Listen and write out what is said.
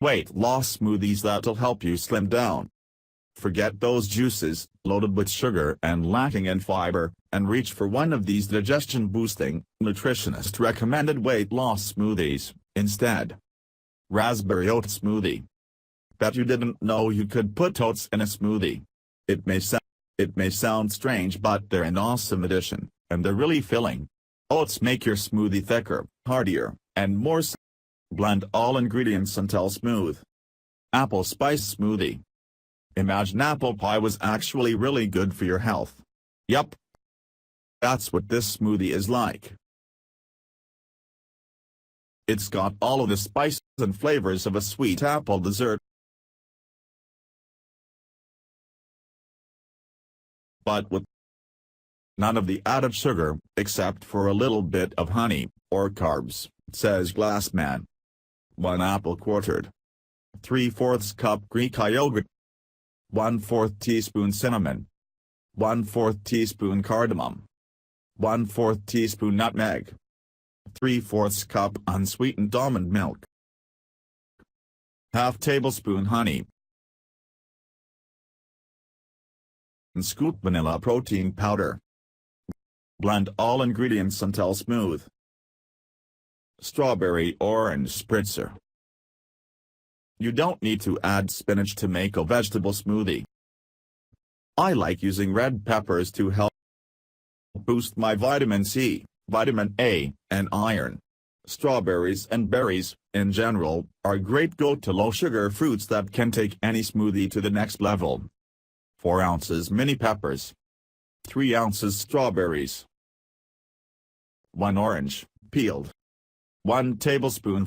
weight loss smoothies that'll help you slim down. Forget those juices, loaded with sugar and lacking in fiber, and reach for one of these digestion-boosting, nutritionist-recommended weight loss smoothies, instead. Raspberry Oat Smoothie. Bet you didn't know you could put oats in a smoothie. It may sound strange, but they're an awesome addition, and they're really filling. Oats make your smoothie thicker, heartier, and more blend all ingredients until smooth. Apple Spice Smoothie. Imagine apple pie was actually really good for your health. Yup. That's what this smoothie is like. It's got all of the spices and flavors of a sweet apple dessert, but with none of the added sugar, except for a little bit of honey, or carbs, says Glassman. 1 apple quartered. 3/4 cup Greek yogurt. 1/4 teaspoon cinnamon. 1/4 teaspoon cardamom. 1/4 teaspoon nutmeg. 3/4 cup unsweetened almond milk. Half tablespoon honey. And scoop vanilla protein powder. Blend all ingredients until smooth. Strawberry orange spritzer. You don't need to add spinach to make a vegetable smoothie. I like using red peppers to help boost my vitamin C, vitamin A, and iron. Strawberries and berries, in general, are great go-to low-sugar fruits that can take any smoothie to the next level. 4 ounces mini peppers. 3 ounces strawberries. 1 orange, peeled. 1 tablespoon